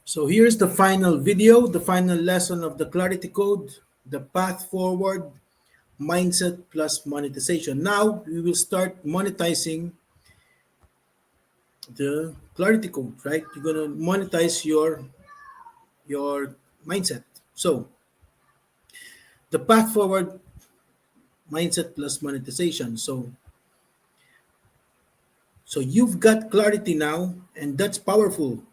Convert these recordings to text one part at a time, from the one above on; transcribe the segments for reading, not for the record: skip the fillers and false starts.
So here's the final video, the final lesson of the Clarity Code, the path forward, mindset plus monetization. Now we will start monetizing the Clarity Code, right? You're gonna monetize your mindset. So the path forward, mindset plus monetization. So you've got clarity now, and that's powerful.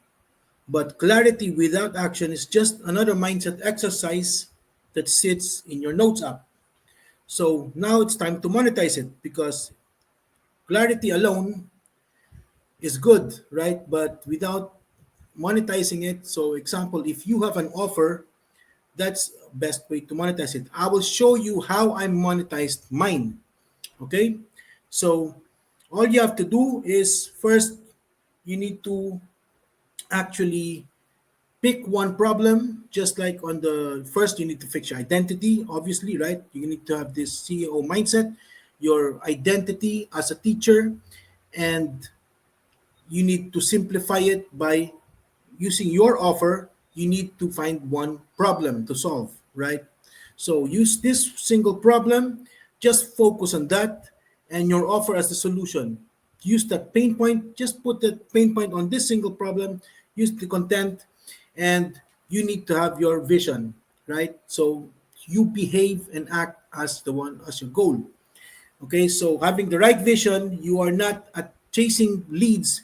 But clarity without action is just another mindset exercise that sits in your notes app. So now it's time to monetize it because clarity alone is good, right? But without monetizing it, so example, if you have an offer, that's best way to monetize it. I will show you how I monetized mine. Okay? So all you have to do is first you need to actually pick one problem, just like on the first you need to fix your identity, obviously, right? You need to have this CEO mindset, your identity as a teacher, and you need to simplify it by using your offer. You need to find one problem to solve, right? So use this single problem, just focus on that, and your offer as the solution. Use that pain point, just put that pain point on this single problem, use the content, and you need to have your vision, right? So you behave and act as the one as your goal. Okay, so having the right vision, you are not chasing leads,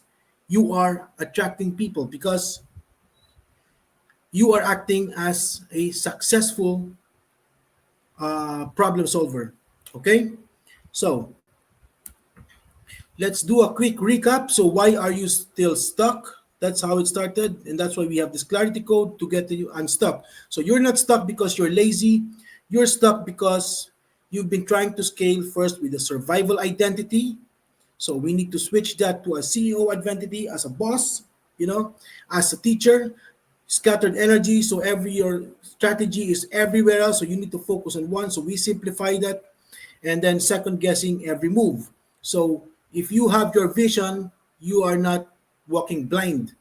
you are attracting people because you are acting as a successful problem solver. Okay, so let's do a quick recap. So why are you still stuck? That's how it started, and that's why we have this clarity code to get you unstuck. So you're not stuck because you're lazy. You're stuck because you've been trying to scale first with a survival identity. So we need to switch that to a CEO identity as a boss, as a teacher, scattered energy. So your strategy is everywhere else. So you need to focus on one. So we simplify that, and then second guessing every move. So if you have your vision, you are not walking blind,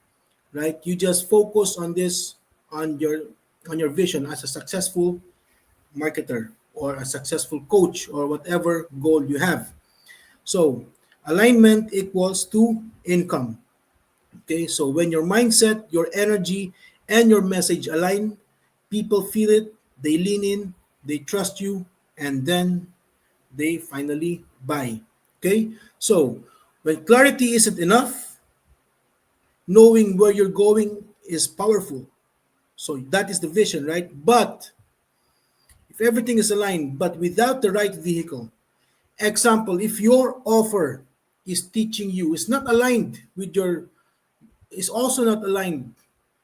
right? You just focus on this on your vision as a successful marketer or a successful coach or whatever goal you have. So alignment equals to income. Okay, so when your mindset, your energy, and your message align, people feel it, they lean in, they trust you, and then they finally buy. Okay, so when clarity isn't enough, knowing where you're going is powerful. So that is the vision, right? But if everything is aligned, but without the right vehicle, example, if your offer is teaching you, is not aligned with your, is also not aligned,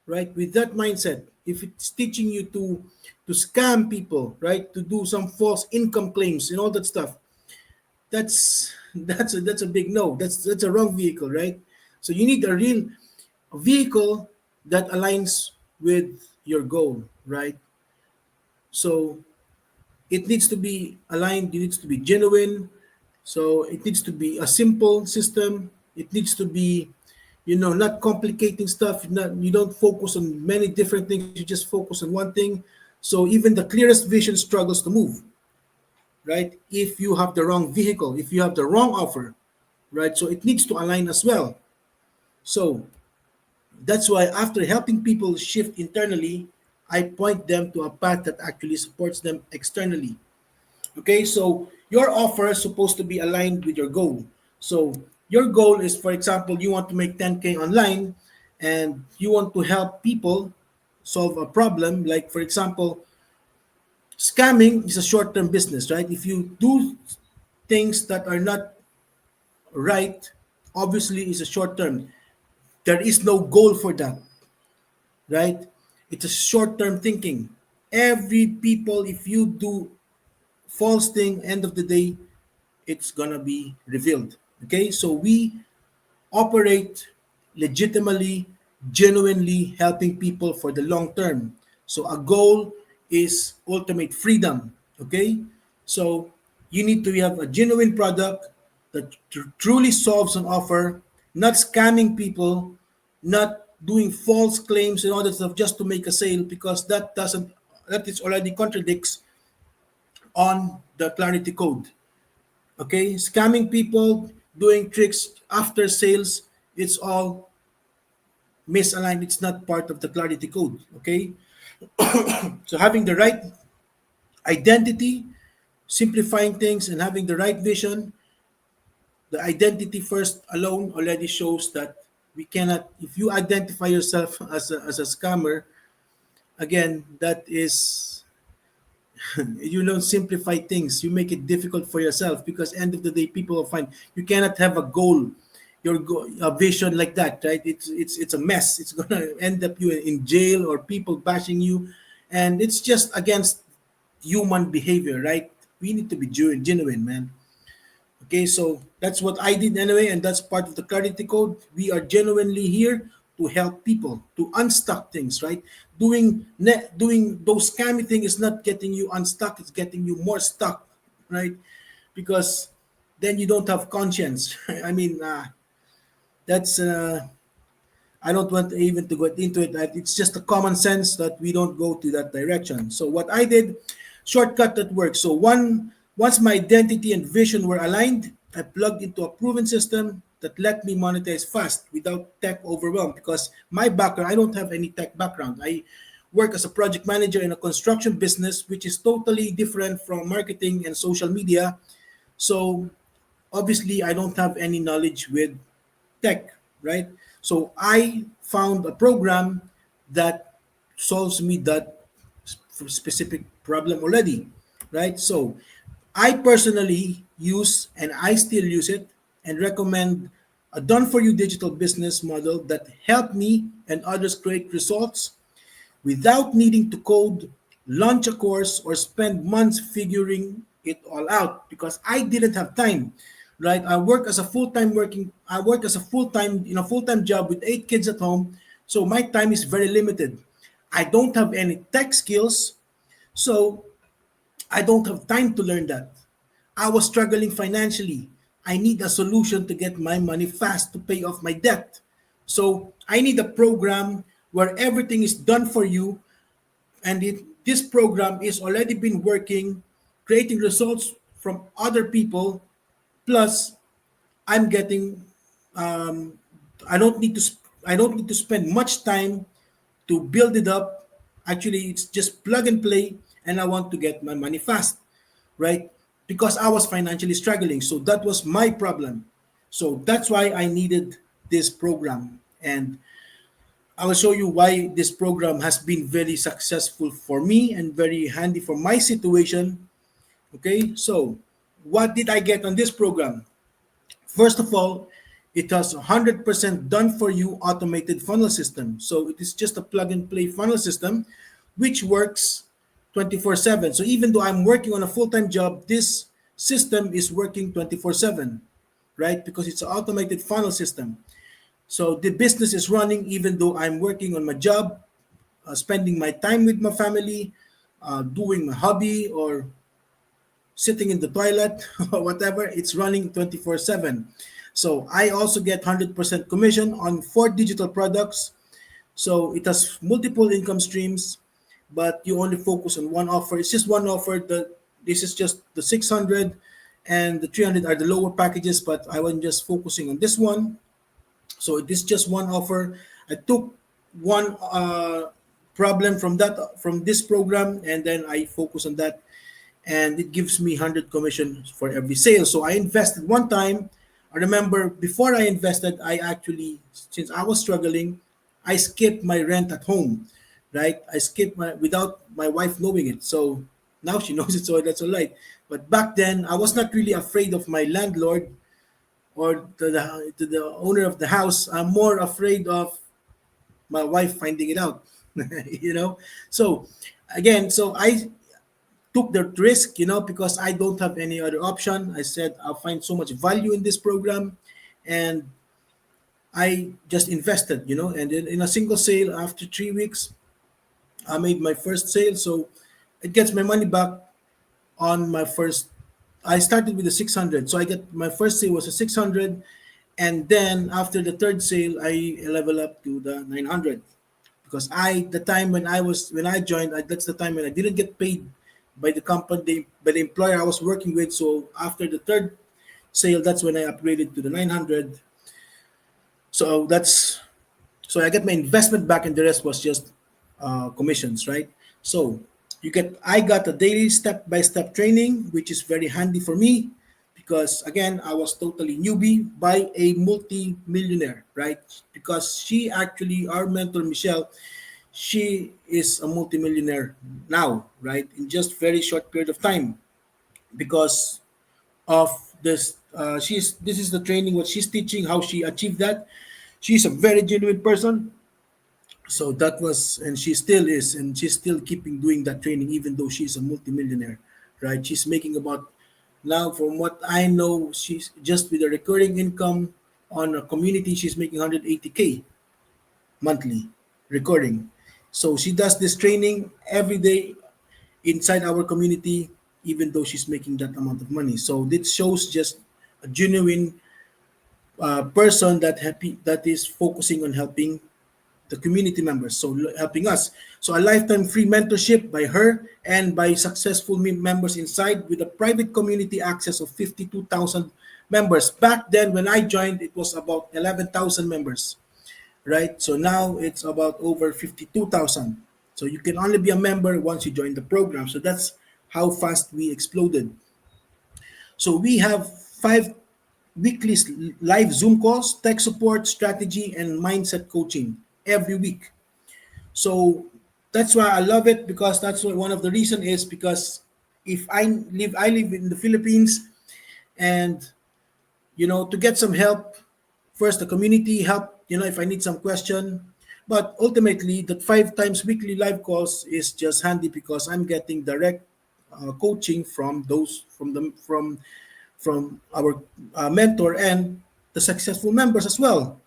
right, with that mindset. If it's teaching you to scam people, right, to do some false income claims and all that stuff, that's a big no. That's a wrong vehicle, right? So you need a real vehicle that aligns with your goal, right? So it needs to be aligned, it needs to be genuine. So it needs to be a simple system. It needs to be, not complicating stuff. You don't focus on many different things, you just focus on one thing. So even the clearest vision struggles to move, right? If you have the wrong vehicle, if you have the wrong offer, right? So it needs to align as well. So that's why after helping people shift internally, I point them to a path that actually supports them externally. Okay, so your offer is supposed to be aligned with your goal. So your goal is, for example, you want to make 10K online and you want to help people solve a problem. Like, for example, scamming is a short term business, right? If you do things that are not right, obviously, it's a short term. There is no goal for that, right? It's a short term thinking. Every people, if you do false thing, end of the day, it's gonna be revealed. Okay, so we operate legitimately, genuinely helping people for the long term. So a goal is ultimate freedom. Okay, so you need to have a genuine product that truly solves an offer, not scamming people, not doing false claims and all that stuff just to make a sale, because that is already contradicts on the clarity code. Okay, scamming people, doing tricks after sales, it's all misaligned. It's not part of the clarity code. Okay, so having the right identity, simplifying things, and having the right vision. The identity first alone already shows that we cannot, if you identify yourself as a scammer, again, that is, you don't simplify things. You make it difficult for yourself, because end of the day, people will find you cannot have a goal, a vision like that, right? It's a mess. It's gonna end up you in jail or people bashing you, and it's just against human behavior, right? We need to be genuine, man. Okay, so that's what I did anyway, and that's part of the clarity code. We are genuinely here to help people to unstuck things, right? Doing those scammy thing is not getting you unstuck; it's getting you more stuck, right? Because then you don't have conscience. I mean, that's I don't want even to get into it. It's just a common sense that we don't go to that direction. So what I did, shortcut that works. So once my identity and vision were aligned, I plugged into a proven system that let me monetize fast without tech overwhelm. Because my background, I don't have any tech background. I work as a project manager in a construction business, which is totally different from marketing and social media. So obviously, I don't have any knowledge with tech, right? So I found a program that solves me that specific problem already, right? So I personally use, and I still use it and recommend, a done for you digital business model that helped me and others create results without needing to code, launch a course, or spend months figuring it all out, because I didn't have time. Right? I work as a full-time in a full-time job with 8 kids at home, so my time is very limited. I don't have any tech skills, so I don't have time to learn that. I was struggling financially. I need a solution to get my money fast to pay off my debt. So I need a program where everything is done for you, and this program is already been working, creating results from other people. Plus, I'm getting. Um, I don't need to. I don't need to spend much time to build it up. Actually, it's just plug and play, and I want to get my money fast, right? Because I was financially struggling, so that was my problem. So that's why I needed this program, and I will show you why this program has been very successful for me and very handy for my situation. Okay, so what did I get on this program? First of all, it has 100% done for you automated funnel system. So it is just a plug and play funnel system which works 24/7. So even though I'm working on a full-time job, this system is working 24/7, right? Because it's an automated funnel system. So the business is running even though I'm working on my job, spending my time with my family, doing my hobby, or sitting in the toilet or whatever. It's running 24/7. So I also get 100% commission on 4 digital products. So it has multiple income streams, but you only focus on one offer. It's just one offer. This is just the 600, and the 300 are the lower packages, but I was just focusing on this one. So this is just one offer. I took one problem from this program, and then I focus on that, and it gives me 100 commission for every sale. So I invested one time. I remember before I invested, I actually, since I was struggling, I skipped my rent at home, right? I skipped my without my wife knowing it. So now she knows it, so that's all right. But back then, I was not really afraid of my landlord or to the owner of the house. I'm more afraid of my wife finding it out, you know. So again, so I took the risk, because I don't have any other option. I said I'll find so much value in this program, and I just invested, and in a single sale after 3 weeks, I made my first sale. So it gets my money back on my first. I started with the 600, so I get my first sale was a 600, And then after the third sale, I level up to the 900 because the time when I joined, that's the time when I didn't get paid by the company, by the employer I was working with. So after the third sale, that's when I upgraded to the 900. So that's so I get my investment back, and the rest was just commissions, right? So I got a daily step by step training, which is very handy for me because again I was totally newbie by a multi-millionaire, right? Because she actually, our mentor Michelle, she is a multi-millionaire now, right? In just very short period of time because of this. This is the training what she's teaching, how she achieved that. She's a very genuine person, so that was, and she still is, and she's still keeping doing that training even though she's a multimillionaire, right? She's making about, now from what I know, she's just with a recurring income on a community, she's making 180K monthly recurring. So she does this training every day inside our community, even though she's making that amount of money. So this shows just a genuine person that is focusing on helping the community members, so helping us. So a lifetime free mentorship by her and by successful members inside, with a private community access of 52,000 members. Back then when I joined, it was about 11,000 members, right? So now it's about over 52,000. So you can only be a member once you join the program. So that's how fast we exploded. So we have 5 weekly live Zoom calls, tech support, strategy, and mindset coaching every week. So that's why I love it, because that's what one of the reason is, because if I live in the Philippines, and to get some help, first the community help, if I need some question, but ultimately that 5 times weekly live calls is just handy because I'm getting direct coaching from those from our mentor and the successful members as well,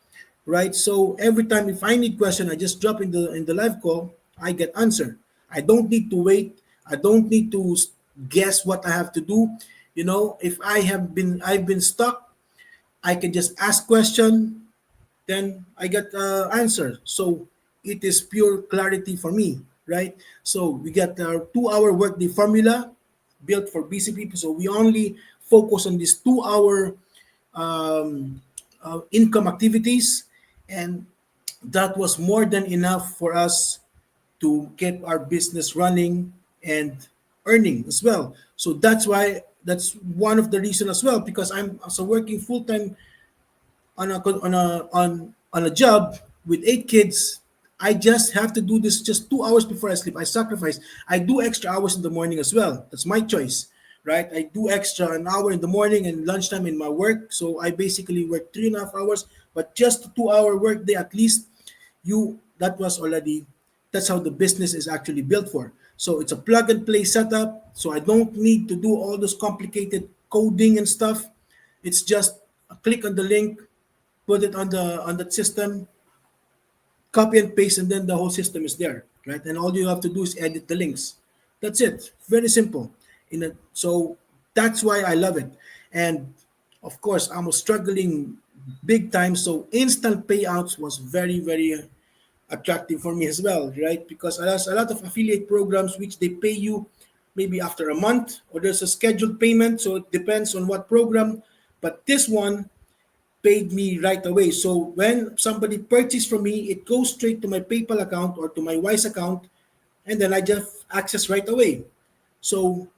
right? So every time if I need question, I just drop in the live call, I get answer. I don't need to wait. I don't need to guess what I have to do. If I've been stuck, I can just ask question, then I get answer. So it is pure clarity for me, right? So we get our 2 hour workday formula built for busy people. So we only focus on these 2 hour income activities, and that was more than enough for us to get our business running and earning as well. So that's one of the reason as well, because I'm also working full time on a job with 8 kids. I just have to do this just 2 hours before I sleep. I sacrifice. I do extra hours in the morning as well. That's my choice, right? I do extra an hour in the morning and lunchtime in my work. So I basically work 3.5 hours, but just a 2 hour work day at least. That was already, that's how the business is actually built for. So it's a plug and play setup. So I don't need to do all this complicated coding and stuff. It's just a click on the link, put it on that system, copy and paste, and then the whole system is there, right? And all you have to do is edit the links. That's it. Very simple. So that's why I love it. And of course, I was struggling big time. So instant payouts was very, very attractive for me as well, right? Because there's a lot of affiliate programs which they pay you maybe after a month, or there's a scheduled payment. So it depends on what program. But this one paid me right away. So when somebody purchased from me, it goes straight to my PayPal account or to my Wise account, and then I just access right away. So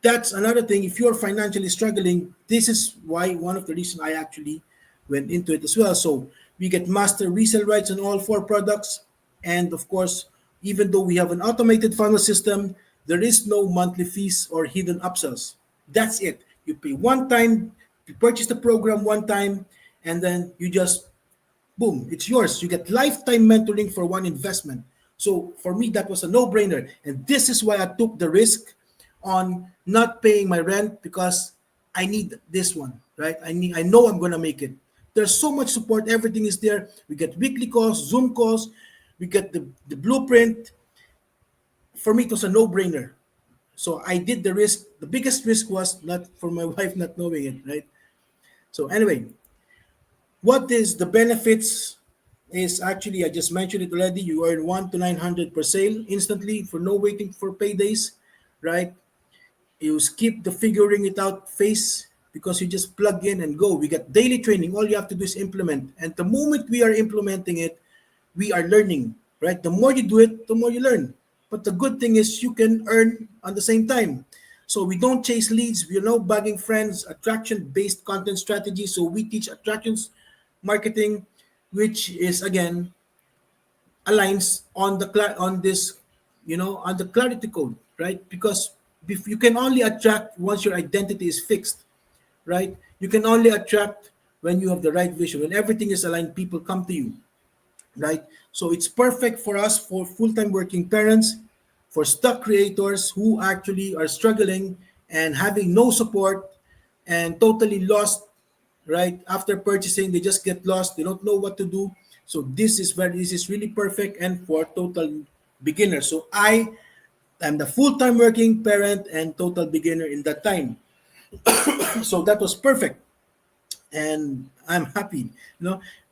that's another thing. If you're financially struggling, this is why one of the reasons I actually went into it as well. So we get master resale rights on all 4 products. And of course, even though we have an automated funnel system, there is no monthly fees or hidden upsells. That's it. You pay one time, you purchase the program one time, and then you just boom, it's yours. You get lifetime mentoring for one investment. So for me, that was a no-brainer. And this is why I took the risk on not paying my rent, because I need this one, right? I know I'm gonna make it. There's so much support, everything is there. We get weekly calls, Zoom calls, we get the blueprint. For me, it was a no-brainer. So I did the risk. The biggest risk was not for my wife not knowing it, right? So anyway, What is the benefits is actually, I just mentioned it already, you earn 1 to 900 per sale instantly for no waiting for paydays, right? You skip the figuring it out phase because you just plug in and go. We get daily training. All you have to do is implement. And the moment we are implementing it, we are learning, right? The more you do it, the more you learn. But the good thing is you can earn at the same time. So we don't chase leads. We're no bugging friends, attraction-based content strategy. So we teach attractions marketing, which is again aligns on on this, on the clarity code, right? Because if you can only attract once your identity is fixed, right? You can only attract when you have the right vision, when everything is aligned, people come to you, right? So it's perfect for us, for full-time working parents, for stuck creators who actually are struggling and having no support and totally lost, right? After purchasing, they just get lost. They don't know what to do. So this is really perfect and for total beginners. So I am the full-time working parent and total beginner in that time. So that was perfect and I'm happy.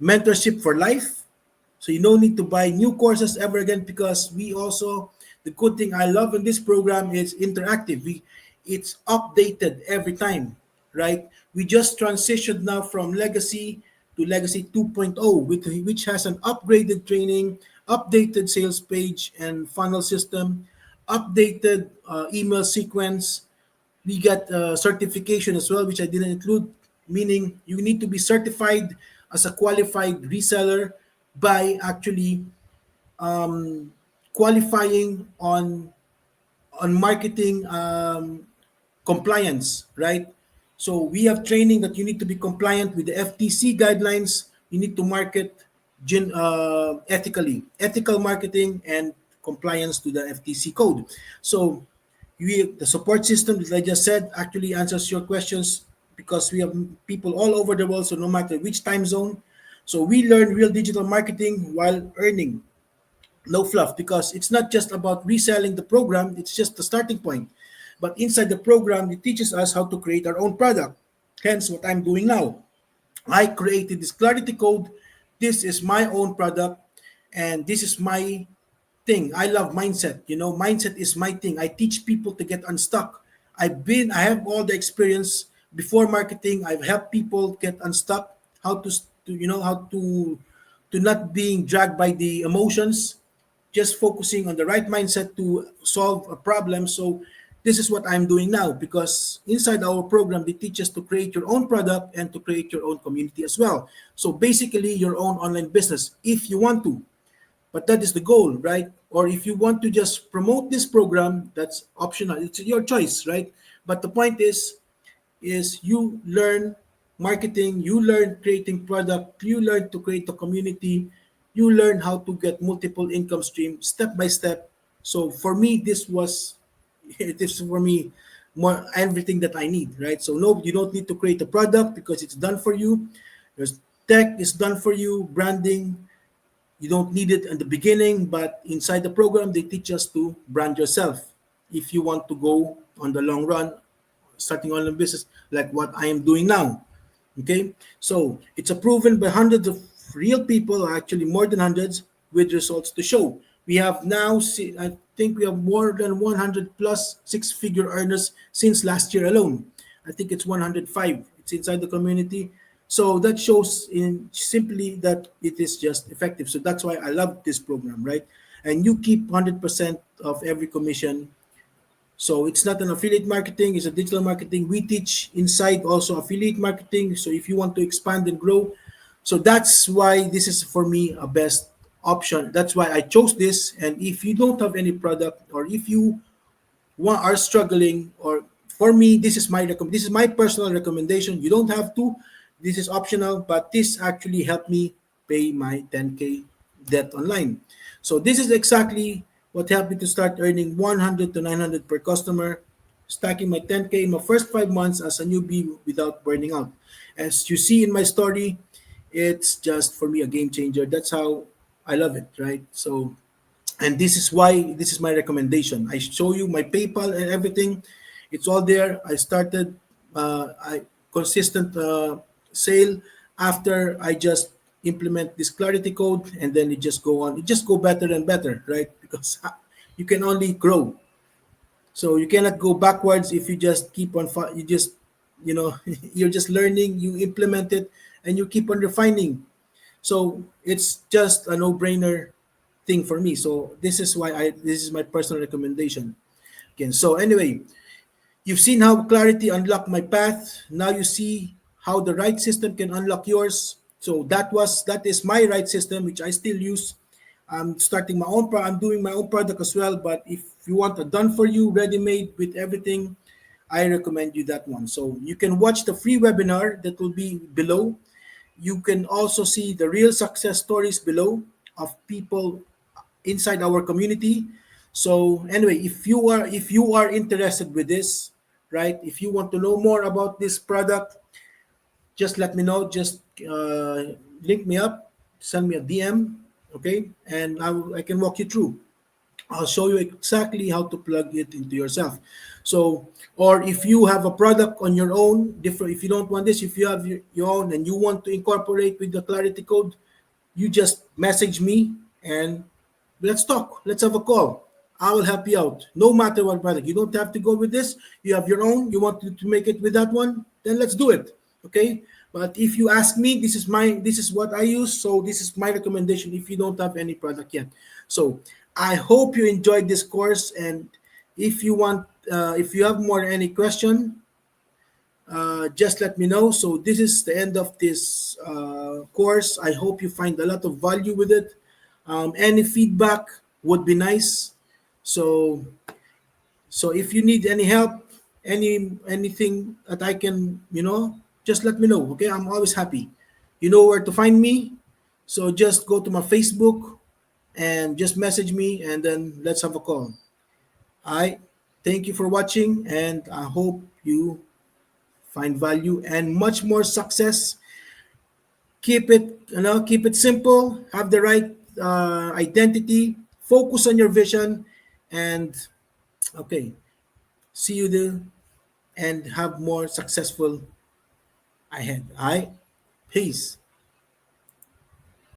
Mentorship for life. So you don't need to buy new courses ever again because we also, the good thing I love in this program is interactive. It's updated every time, right? We just transitioned now from legacy to legacy 2.0, which has an upgraded training, updated sales page and funnel system, updated email sequence. We got certification as well, which I didn't include, meaning you need to be certified as a qualified reseller by actually qualifying on marketing compliance, right? So we have training that you need to be compliant with the FTC guidelines. You need to market ethically, ethical marketing and compliance to the FTC code. So the support system that I just said actually answers your questions because we have people all over the world. So no matter which time zone, so we learn real digital marketing while earning. No fluff, because it's not just about reselling the program, it's just the starting point. But inside the program, it teaches us how to create our own product. Hence, what I'm doing now. I created this clarity code. This is my own product, and this is my thing. I love mindset. Mindset is my thing. I teach people to get unstuck. I have all the experience before marketing. I've helped people get unstuck, how how to not being dragged by the emotions, just focusing on the right mindset to solve a problem. So this is what I'm doing now because inside our program, they teach us to create your own product and to create your own community as well. So basically your own online business if you want to, but that is the goal, right? Or if you want to just promote this program, that's optional. It's your choice, right? But the point is you learn marketing, you learn creating product, you learn to create a community, you learn how to get multiple income streams step by step. So for me, this was it is for me more everything that I need, right? So no, you don't need to create a product because it's done for you. There's tech is done for you, branding, you don't need it in the beginning, but inside the program, they teach us to brand yourself if you want to go on the long run, starting online business like what I am doing now. Okay, so it's a proven by hundreds of real people, actually more than hundreds, with results to show. We have now, I think we have more than 100 plus six-figure earners since last year alone. I think it's 105. It's inside the community. So that shows in simply that it is just effective. So that's why I love this program, right? And you keep 100% of every commission. So it's not an affiliate marketing, it's a digital marketing. We teach inside also affiliate marketing. So if you want to expand and grow, so that's why this is for me a best option. That's why I chose this. And if you don't have any product or if you are struggling, or for me, this is my personal recommendation. You don't have to. This is optional, but this actually helped me pay my 10K debt online. So this is exactly what helped me to start earning 100 to 900 per customer, stacking my 10K in my first 5 months as a newbie without burning out. As you see in my story, it's just for me a game changer. That's how I love it, right? So, and this is why this is my recommendation. I show you my PayPal and everything. It's all there. I started I consistent sale. after I just implement this clarity code, and then it just go on. It just go better and better, right? Because you can only grow. So you cannot go backwards if you just keep on, you just, you're just learning, you implement it, and you keep on refining. So it's just a no-brainer thing for me. So this is my personal recommendation. Again, so anyway, you've seen how clarity unlocked my path. Now you see how the right system can unlock yours. So that is my right system, which I still use. I'm doing my own product as well. But if you want a done for you, ready made with everything, I recommend you that one. So you can watch the free webinar that will be below. You can also see the real success stories below of people inside our community. So anyway, if you are interested with this, right? If you want to know more about this product, just let me know. Just link me up, send me a DM, okay? And I can walk you through. I'll show you exactly how to plug it into yourself. So, or if you have a product on your own, different. If you don't want this, if you have your own and you want to incorporate with the Clarity Code, you just message me and let's talk. Let's have a call. I will help you out. No matter what product. You don't have to go with this. You have your own. You want to make it with that one, then let's do it. Okay? But if you ask me, this is what I use. So this is my recommendation if you don't have any product yet. So I hope you enjoyed this course. And if you have more any question, just let me know. So this is the end of this course. I hope you find a lot of value with it. Any feedback would be nice. So if you need any help, anything that I can, just let me know. Okay, I'm always happy. You know where to find me. So just go to my Facebook and just message me, and then let's have a call. All right. Thank you for watching, and I hope you find value and much more success. Keep it simple. Have the right identity. Focus on your vision, and okay, see you there, and have more successful ahead. All right, peace.